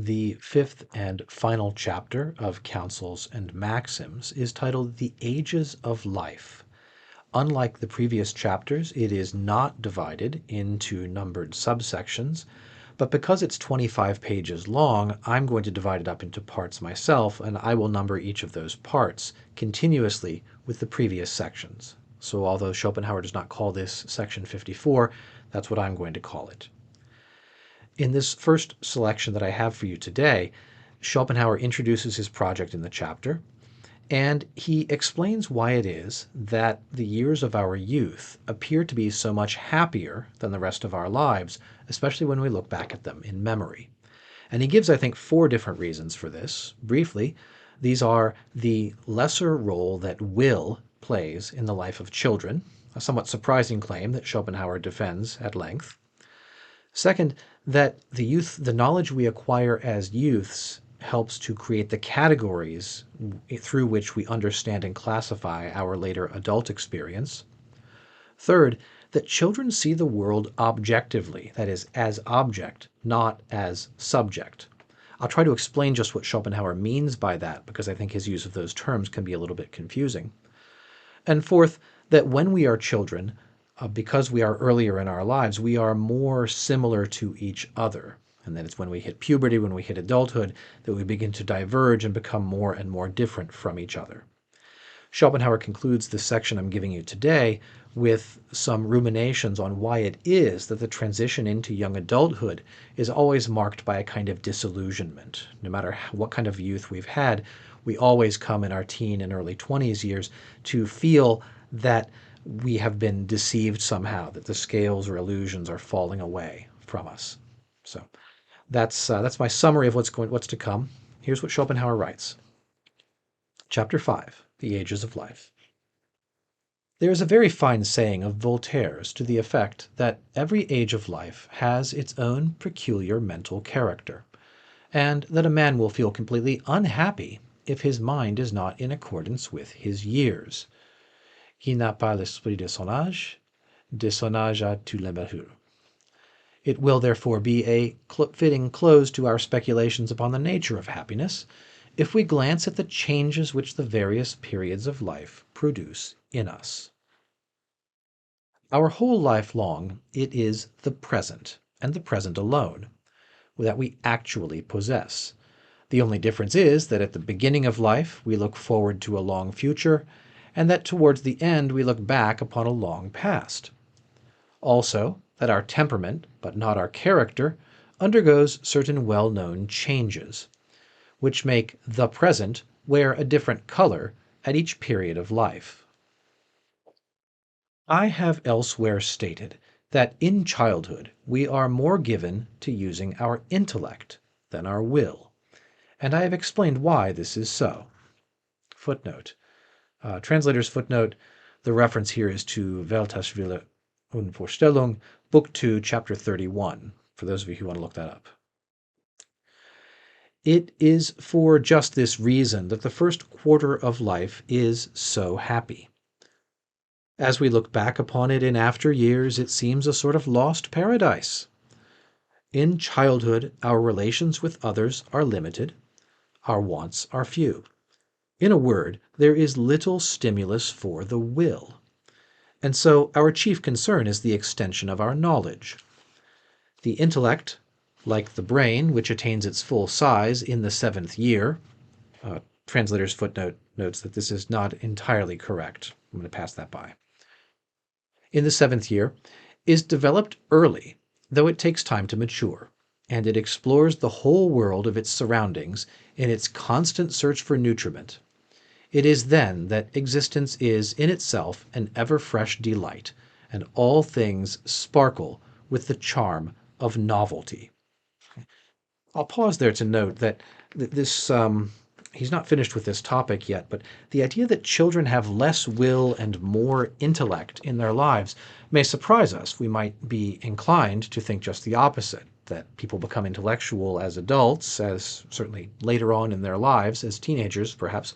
The fifth and final chapter of Counsels and Maxims is titled The Ages of Life. Unlike the previous chapters, it is not divided into numbered subsections, but because it's 25 pages long, I'm going to divide it up into parts myself, and I will number each of those parts continuously with the previous sections. So although Schopenhauer does not call this section 54, that's what I'm going to call it. In this first selection that I have for you today, Schopenhauer introduces his project in the chapter, and he explains why it is that the years of our youth appear to be so much happier than the rest of our lives, especially when we look back at them in memory. And he gives, I think, 4 different reasons for this. Briefly, these are the lesser role that will plays in the life of children, a somewhat surprising claim that Schopenhauer defends at length. Second, that the knowledge we acquire as youths helps to create the categories through which we understand and classify our later adult experience. Third, that children see the world objectively, that is, as object, not as subject. I'll try to explain just what Schopenhauer means by that, because I think his use of those terms can be a little bit confusing. And fourth, that when we are children, because we are earlier in our lives, we are more similar to each other. And then it's when we hit puberty, when we hit adulthood, that we begin to diverge and become more and more different from each other. Schopenhauer concludes this section I'm giving you today with some ruminations on why it is that the transition into young adulthood is always marked by a kind of disillusionment. No matter what kind of youth we've had, we always come in our teen and early 20s years to feel that we have been deceived somehow, that the scales or illusions are falling away from us. So that's my summary of what's to come. Here's what Schopenhauer writes. Chapter 5, The Ages of Life. There is a very fine saying of Voltaire's to the effect that every age of life has its own peculiar mental character, and that a man will feel completely unhappy if his mind is not in accordance with his years. Qui n'a pas l'esprit de son âge a tout l'imberture. It will therefore be a fitting close to our speculations upon the nature of happiness if we glance at the changes which the various periods of life produce in us. Our whole life long it is the present, and the present alone, that we actually possess. The only difference is that at the beginning of life we look forward to a long future, and that towards the end we look back upon a long past. Also, that our temperament, but not our character, undergoes certain well-known changes, which make the present wear a different color at each period of life. I have elsewhere stated that in childhood we are more given to using our intellect than our will, and I have explained why this is so. Footnote. Translator's footnote, the reference here is to Weltashwille und Vorstellung, Book 2, Chapter 31, for those of you who want to look that up. It is for just this reason that the first quarter of life is so happy. As we look back upon it in after years, it seems a sort of lost paradise. In childhood, our relations with others are limited, our wants are few. In a word, there is little stimulus for the will. And so our chief concern is the extension of our knowledge. The intellect, like the brain, which attains its full size in the 7th year, translator's footnote notes that this is not entirely correct. I'm going to pass that by. In the 7th year, is developed early, though it takes time to mature, and it explores the whole world of its surroundings in its constant search for nutriment. It is then that existence is in itself an ever-fresh delight, and all things sparkle with the charm of novelty. I'll pause there to note that this, he's not finished with this topic yet, but the idea that children have less will and more intellect in their lives may surprise us. We might be inclined to think just the opposite, that people become intellectual as adults, as certainly later on in their lives, as teenagers perhaps,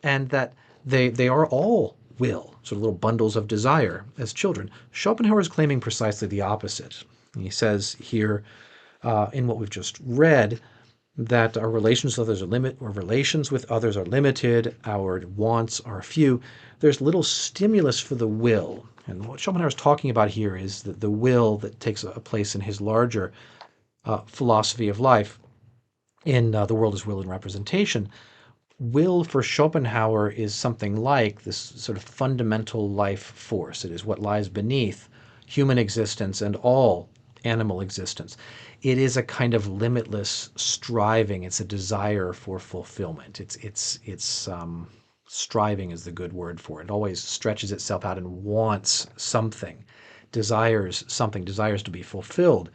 and that they are all will, sort of little bundles of desire as children. Schopenhauer is claiming precisely the opposite. He says here in what we've just read that our relations with others are limited, our wants are few. There's little stimulus for the will. And what Schopenhauer is talking about here is that the will that takes a place in his larger philosophy of life in The World as Will and Representation. Will for Schopenhauer is something like this sort of fundamental life force. It is what lies beneath human existence and all animal existence. It is a kind of limitless striving. It's a desire for fulfillment. Striving is the good word for it. It always stretches itself out and wants something, desires something, desires to be fulfilled.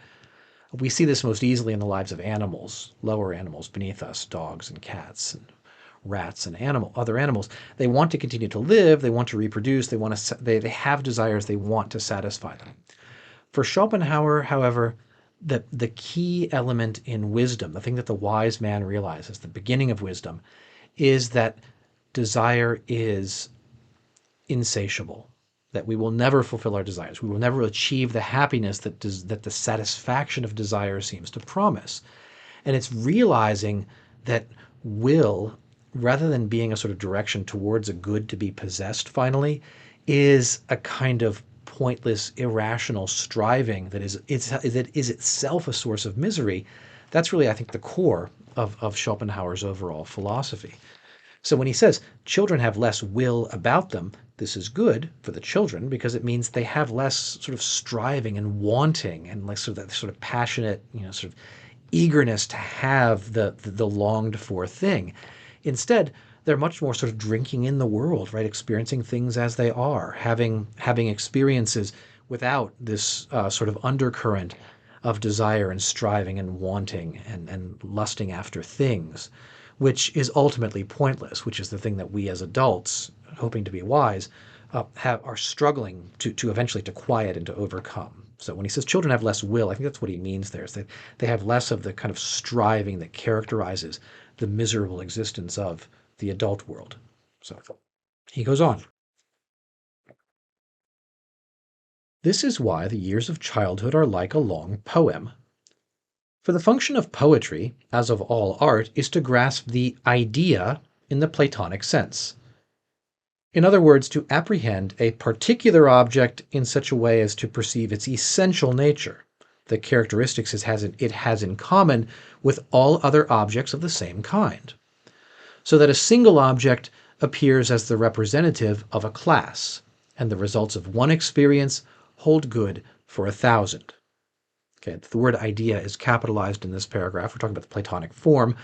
We see this most easily in the lives of animals, lower animals beneath us, dogs and cats and rats and other animals. They want to continue to live, they want to reproduce, they have desires, they want to satisfy them. For Schopenhauer, however, the key element in wisdom, the thing that the wise man realizes, the beginning of wisdom, is that desire is insatiable, that we will never fulfill our desires. We will never achieve the happiness that the satisfaction of desire seems to promise. And it's realizing that will, rather than being a sort of direction towards a good to be possessed finally, is a kind of pointless, irrational striving that is itself a source of misery. That's really, I think, the core of Schopenhauer's overall philosophy. So when he says children have less will about them, this is good for the children because it means they have less sort of striving and wanting and like sort of that sort of passionate, sort of eagerness to have the longed for thing. Instead, they're much more sort of drinking in the world, right? Experiencing things as they are, having experiences without this sort of undercurrent of desire and striving and wanting and lusting after things, which is ultimately pointless, which is the thing that we as adults, hoping to be wise, are struggling to eventually to quiet and to overcome. So when he says children have less will, I think that's what he means there, is that they have less of the kind of striving that characterizes the miserable existence of the adult world. So he goes on. This is why the years of childhood are like a long poem. For the function of poetry, as of all art, is to grasp the idea in the Platonic sense. In other words, to apprehend a particular object in such a way as to perceive its essential nature, the characteristics it has in common with all other objects of the same kind, so that a single object appears as the representative of a class, and the results of one experience hold good for 1,000. Okay, the word idea is capitalized in this paragraph. We're talking about the Platonic form.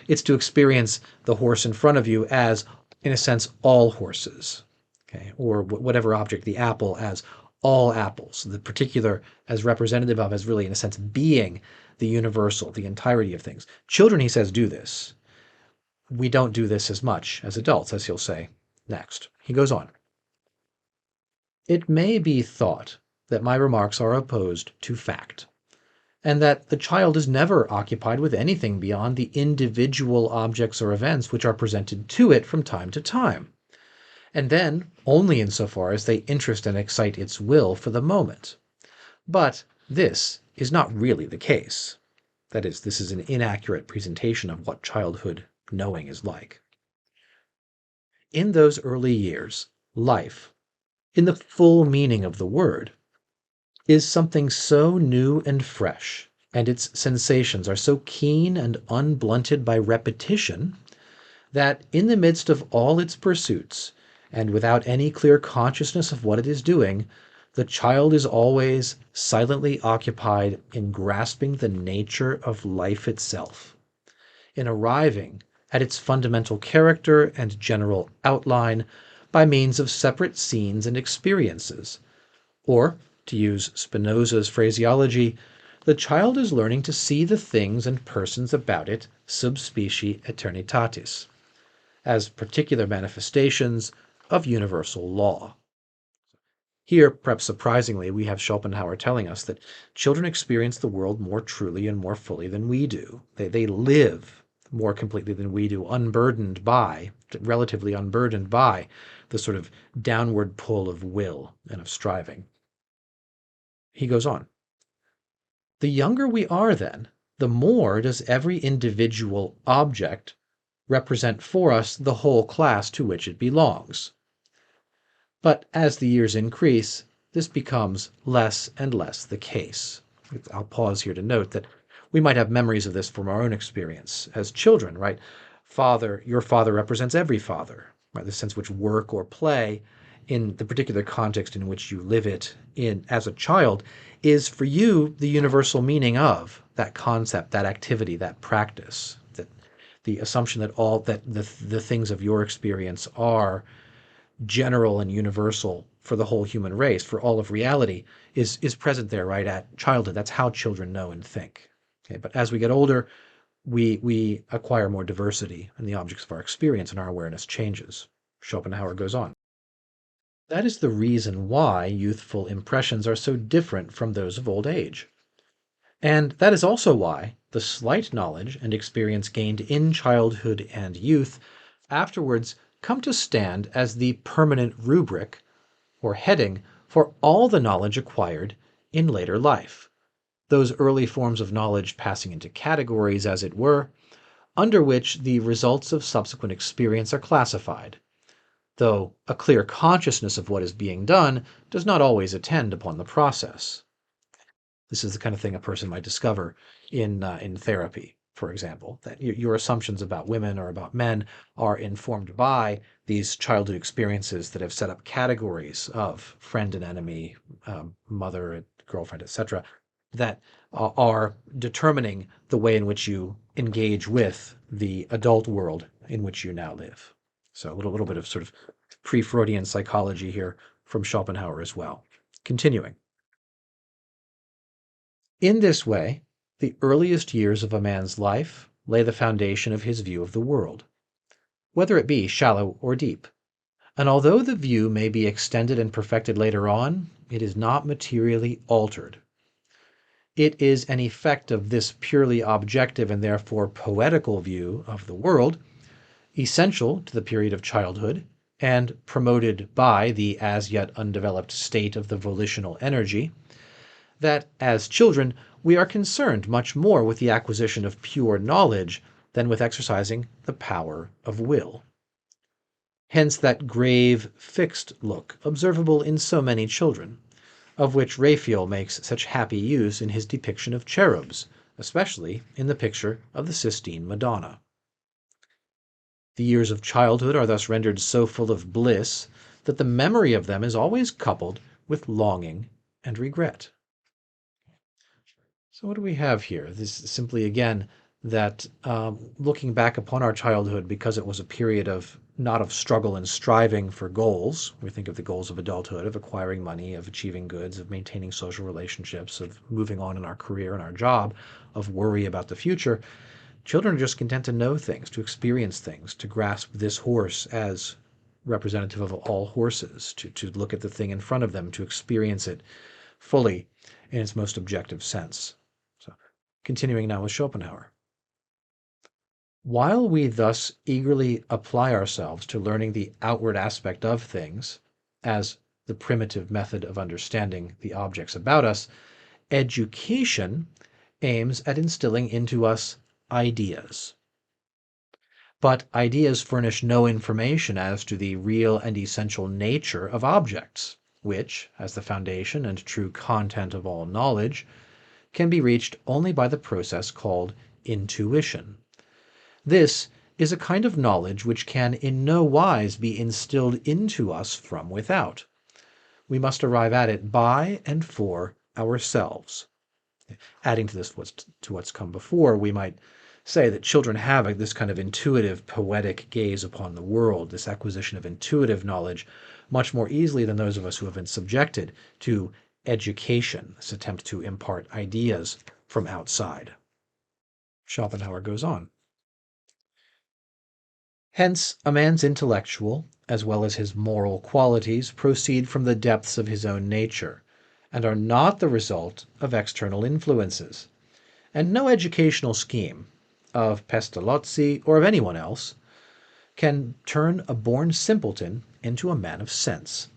It's to experience the horse in front of you as, in a sense, all horses, okay, or whatever object, the apple as all apples, the particular as representative of, as really, in a sense, being the universal, the entirety of things. Children, he says, do this. We don't do this as much as adults, as he'll say next. He goes on. It may be thought that my remarks are opposed to fact, and that the child is never occupied with anything beyond the individual objects or events which are presented to it from time to time, and then only insofar as they interest and excite its will for the moment. But this is not really the case. That is, this is an inaccurate presentation of what childhood knowing is like. In those early years, life, in the full meaning of the word, is something so new and fresh, and its sensations are so keen and unblunted by repetition, that in the midst of all its pursuits, and without any clear consciousness of what it is doing, the child is always silently occupied in grasping the nature of life itself, in arriving at its fundamental character and general outline by means of separate scenes and experiences, or, to use Spinoza's phraseology, the child is learning to see the things and persons about it sub specie aeternitatis, as particular manifestations of universal law. Here, perhaps surprisingly, we have Schopenhauer telling us that children experience the world more truly and more fully than we do. They live more completely than we do, relatively unburdened by the sort of downward pull of will and of striving. He goes on. The younger we are then, the more does every individual object represent for us the whole class to which it belongs. But as the years increase, this becomes less and less the case. I'll pause here to note that we might have memories of this from our own experience as children, right? Your father represents every father, right? The sense which work or play, in the particular context in which you live it in as a child, is for you the universal meaning of that concept, that activity, that practice. That the assumption that all that the things of your experience are general and universal for the whole human race, for all of reality, is present there right at childhood. That's how children know and think. Okay, but as we get older, we acquire more diversity in the objects of our experience, and our awareness changes. Schopenhauer goes on. That is the reason why youthful impressions are so different from those of old age. And that is also why the slight knowledge and experience gained in childhood and youth afterwards come to stand as the permanent rubric or heading for all the knowledge acquired in later life. Those early forms of knowledge passing into categories, as it were, under which the results of subsequent experience are classified, though a clear consciousness of what is being done does not always attend upon the process. This is the kind of thing a person might discover in therapy, for example, that your assumptions about women or about men are informed by these childhood experiences that have set up categories of friend and enemy, mother, girlfriend, etc., that are determining the way in which you engage with the adult world in which you now live. So a little bit of sort of pre-Freudian psychology here from Schopenhauer as well. Continuing. In this way, the earliest years of a man's life lay the foundation of his view of the world, whether it be shallow or deep. And although the view may be extended and perfected later on, it is not materially altered. It is an effect of this purely objective and therefore poetical view of the world, essential to the period of childhood, and promoted by the as yet undeveloped state of the volitional energy, that as children we are concerned much more with the acquisition of pure knowledge than with exercising the power of will. Hence that grave, fixed look observable in so many children, of which Raphael makes such happy use in his depiction of cherubs, especially in the picture of the Sistine Madonna. The years of childhood are thus rendered so full of bliss that the memory of them is always coupled with longing and regret. So what do we have here? This is simply, again, that looking back upon our childhood, because it was a period of not of struggle and striving for goals. We think of the goals of adulthood, of acquiring money, of achieving goods, of maintaining social relationships, of moving on in our career and our job, of worry about the future. Children are just content to know things, to experience things, to grasp this horse as representative of all horses, to look at the thing in front of them, to experience it fully in its most objective sense. So, continuing now with Schopenhauer. While we thus eagerly apply ourselves to learning the outward aspect of things, as the primitive method of understanding the objects about us, education aims at instilling into us ideas. But ideas furnish no information as to the real and essential nature of objects, which, as the foundation and true content of all knowledge, can be reached only by the process called intuition. This is a kind of knowledge which can in no wise be instilled into us from without. We must arrive at it by and for ourselves. Adding to this to what's come before, we might say that children have this kind of intuitive, poetic gaze upon the world, this acquisition of intuitive knowledge, much more easily than those of us who have been subjected to education, this attempt to impart ideas from outside. Schopenhauer goes on. Hence, a man's intellectual, as well as his moral qualities, proceed from the depths of his own nature, and are not the result of external influences. And no educational scheme, of Pestalozzi or of anyone else, can turn a born simpleton into a man of sense.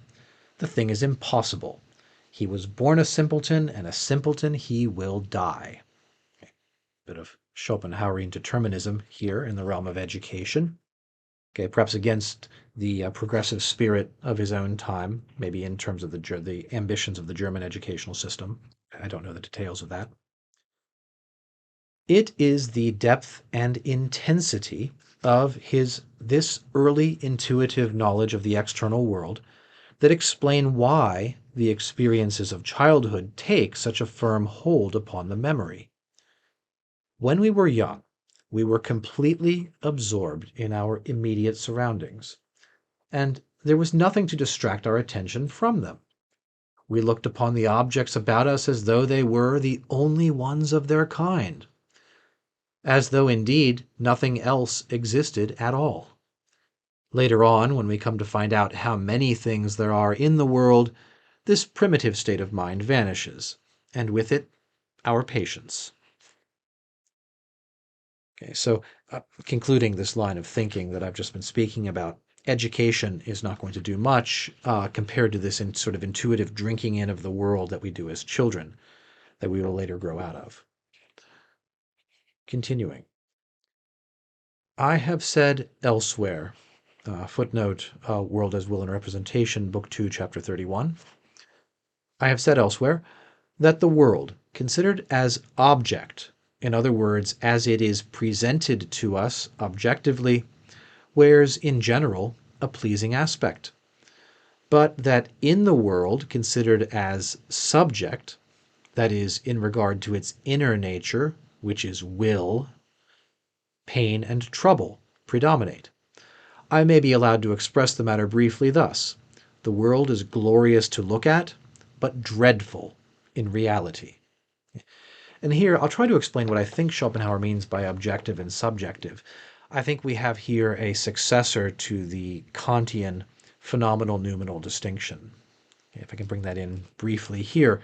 The thing is impossible. He was born a simpleton, and a simpleton he will die. Bit of Schopenhauerian determinism here in the realm of education. Okay, perhaps against the progressive spirit of his own time, maybe in terms of the ambitions of the German educational system. I don't know the details of that. It is the depth and intensity of this early intuitive knowledge of the external world that explain why the experiences of childhood take such a firm hold upon the memory. When we were young, we were completely absorbed in our immediate surroundings, and there was nothing to distract our attention from them. We looked upon the objects about us as though they were the only ones of their kind, as though indeed nothing else existed at all. Later on, when we come to find out how many things there are in the world, this primitive state of mind vanishes, and with it, our patience. Okay, so concluding this line of thinking that I've just been speaking about, education is not going to do much compared to this sort of intuitive drinking in of the world that we do as children, that we will later grow out of. Continuing. I have said elsewhere, footnote, World as Will and Representation, Book 2, Chapter 31. I have said elsewhere that the world, considered as object, in other words, as it is presented to us objectively, wears in general a pleasing aspect, but that in the world considered as subject, that is, in regard to its inner nature, which is will, pain and trouble predominate. I may be allowed to express the matter briefly thus: the world is glorious to look at, but dreadful in reality. And here I'll try to explain what I think Schopenhauer means by objective and subjective. I think we have here a successor to the Kantian phenomenal noumenal distinction. If I can bring that in briefly here,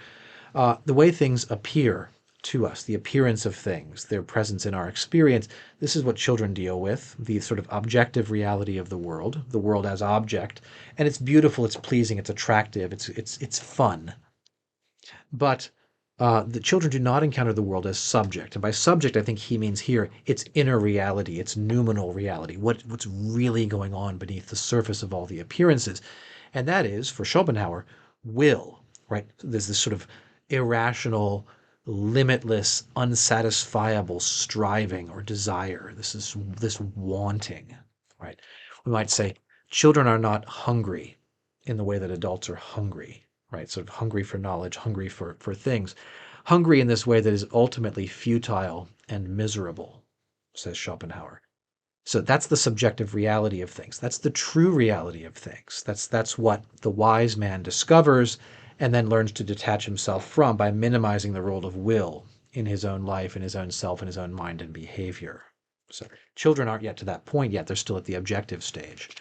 the way things appear to us, the appearance of things, their presence in our experience, this is what children deal with, the sort of objective reality of the world as object, and it's beautiful, it's pleasing, it's attractive, it's fun. But the children do not encounter the world as subject. And by subject, I think he means here its inner reality, its noumenal reality, what's really going on beneath the surface of all the appearances. And that is, for Schopenhauer, will, right? There's this sort of irrational, limitless, unsatisfiable striving or desire. This wanting, right? We might say children are not hungry in the way that adults are hungry, right? Sort of hungry for knowledge, hungry for things. Hungry in this way that is ultimately futile and miserable, says Schopenhauer. So that's the subjective reality of things. That's the true reality of things. That's what the wise man discovers and then learns to detach himself from by minimizing the role of will in his own life, in his own self, in his own mind and behavior. So children aren't yet to that point yet. They're still at the objective stage.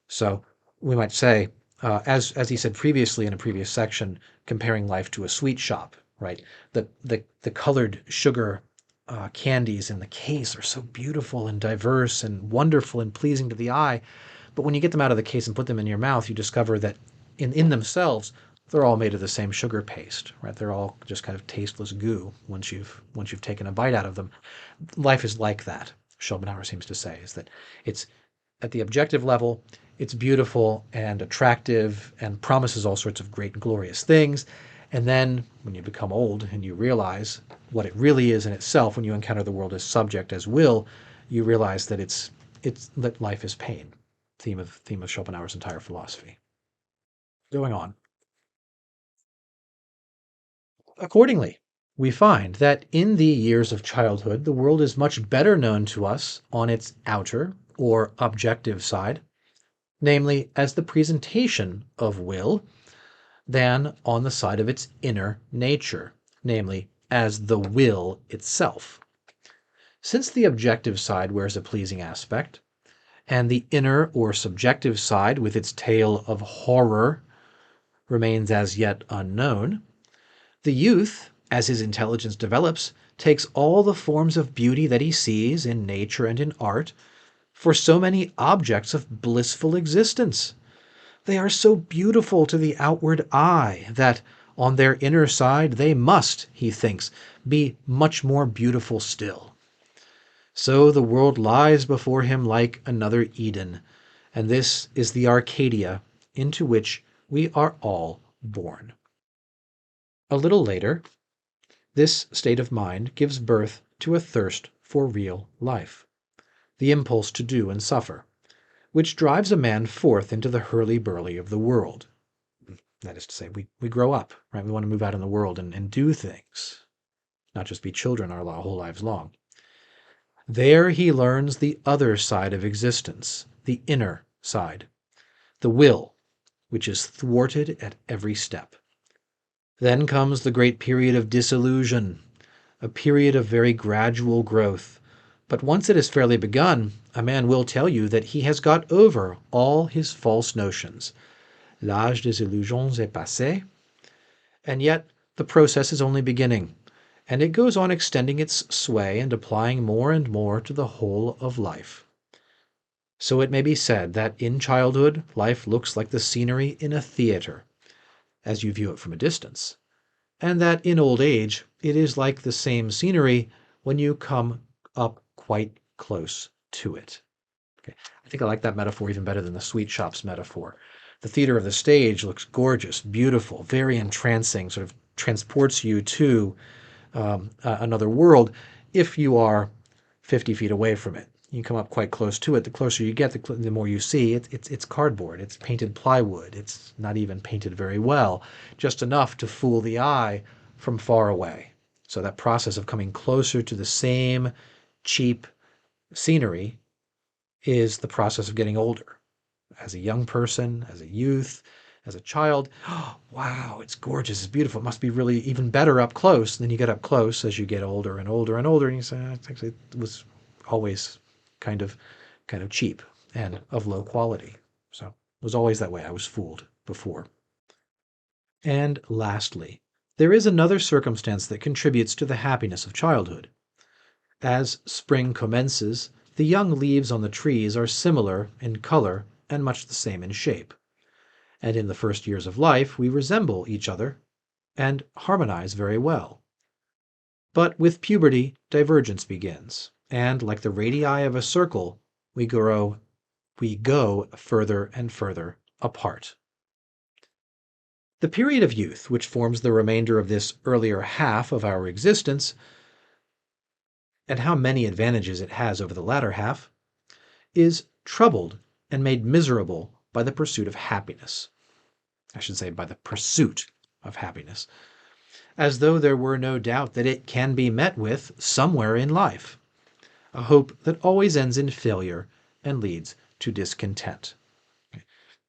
So we might say, as he said previously in a previous section, comparing life to a sweet shop, right? The colored sugar candies in the case are so beautiful and diverse and wonderful and pleasing to the eye. But when you get them out of the case and put them in your mouth, you discover that in themselves, they're all made of the same sugar paste, right? They're all just kind of tasteless goo once you've taken a bite out of them. Life is like that, Schopenhauer seems to say, is that it's at the objective level, it's beautiful and attractive and promises all sorts of great and glorious things. And then when you become old and you realize what it really is in itself, when you encounter the world as subject, as will, you realize that it's that life is pain. Theme of Schopenhauer's entire philosophy. Going on. Accordingly, we find that in the years of childhood, the world is much better known to us on its outer or objective side, namely as the presentation of will, than on the side of its inner nature, namely as the will itself. Since the objective side wears a pleasing aspect, and the inner or subjective side with its tale of horror remains as yet unknown, the youth, as his intelligence develops, takes all the forms of beauty that he sees in nature and in art for so many objects of blissful existence. They are so beautiful to the outward eye that, On their inner side, they must, he thinks, be much more beautiful still. So the world lies before him like another Eden, and this is the Arcadia into which we are all born. A little later, this state of mind gives birth to a thirst for real life, the impulse to do and suffer, which drives a man forth into the hurly-burly of the world. That is to say, we grow up, right? We want to move out in the world and do things, not just be children our whole lives long. There he learns the other side of existence, the inner side, the will, which is thwarted at every step. Then comes the great period of disillusion, a period of very gradual growth. But once it has fairly begun, a man will tell you that he has got over all his false notions. L'âge des illusions est passé. And yet the process is only beginning, and it goes on extending its sway and applying more and more to the whole of life. So it may be said that in childhood, life looks like the scenery in a theater, as you view it from a distance, and that in old age, it is like the same scenery when you come up quite close to it. Okay. I think I like that metaphor even better than the sweet shops metaphor. The theater of the stage looks gorgeous, beautiful, very entrancing, sort of transports you to another world if you are 50 feet away from it. You come up quite close to it. The closer you get, the more you see. It's cardboard. It's painted plywood. It's not even painted very well, just enough to fool the eye from far away. So that process of coming closer to the same cheap scenery is the process of getting older. As a young person, as a youth, as a child, oh, wow, it's gorgeous, it's beautiful, it must be really even better up close. And then you get up close as you get older and older and older, and you say, actually, it was always kind of cheap and of low quality. So it was always that way. I was fooled before. And lastly, there is another circumstance that contributes to the happiness of childhood. As spring commences, the young leaves on the trees are similar in color and much the same in shape. And in the first years of life, we resemble each other and harmonize very well. But with puberty, divergence begins, and like the radii of a circle, we go further and further apart. The period of youth, which forms the remainder of this earlier half of our existence, and how many advantages it has over the latter half, is troubled and made miserable by the pursuit of happiness. I should say by the pursuit of happiness, as though there were no doubt that it can be met with somewhere in life, a hope that always ends in failure and leads to discontent.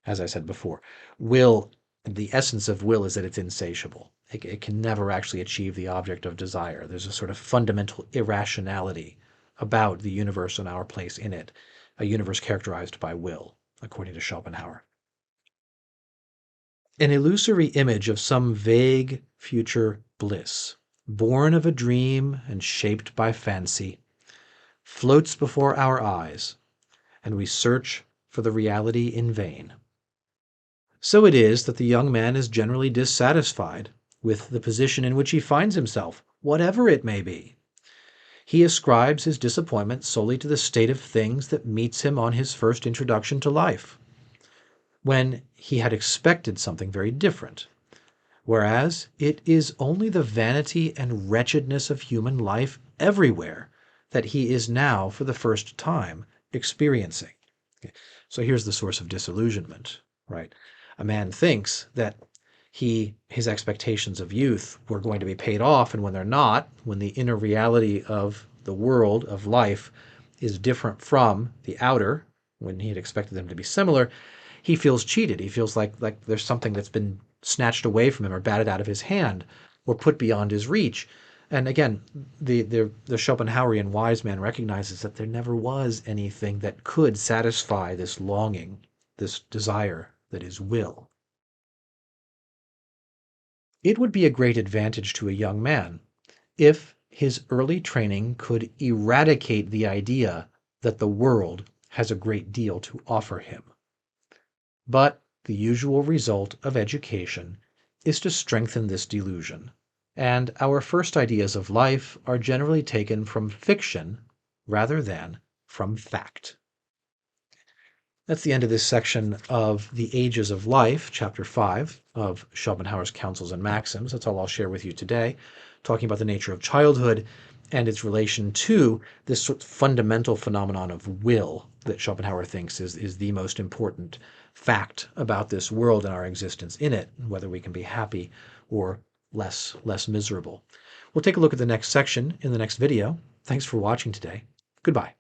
As I said before, the essence of will is that it's insatiable. It can never actually achieve the object of desire. There's a sort of fundamental irrationality about the universe and our place in it, a universe characterized by will, according to Schopenhauer. An illusory image of some vague future bliss, born of a dream and shaped by fancy, floats before our eyes, and we search for the reality in vain. So it is that the young man is generally dissatisfied with the position in which he finds himself, whatever it may be. He ascribes his disappointment solely to the state of things that meets him on his first introduction to life, when he had expected something very different, whereas it is only the vanity and wretchedness of human life everywhere that he is now, for the first time, experiencing. Okay. So here's the source of disillusionment, right? A man thinks that his expectations of youth were going to be paid off, and when they're not, when the inner reality of the world, of life, is different from the outer, when he had expected them to be similar, he feels cheated. He feels like there's something that's been snatched away from him or batted out of his hand or put beyond his reach. And again, the Schopenhauerian wise man recognizes that there never was anything that could satisfy this longing, this desire that is will. It would be a great advantage to a young man if his early training could eradicate the idea that the world has a great deal to offer him. But the usual result of education is to strengthen this delusion. And our first ideas of life are generally taken from fiction rather than from fact. That's the end of this section of The Ages of Life, Chapter 5 of Schopenhauer's Counsels and Maxims. That's all I'll share with you today, talking about the nature of childhood and its relation to this sort of fundamental phenomenon of will that Schopenhauer thinks is the most important fact about this world and our existence in it, whether we can be happy or less miserable. We'll take a look at the next section in the next video. Thanks for watching today. Goodbye.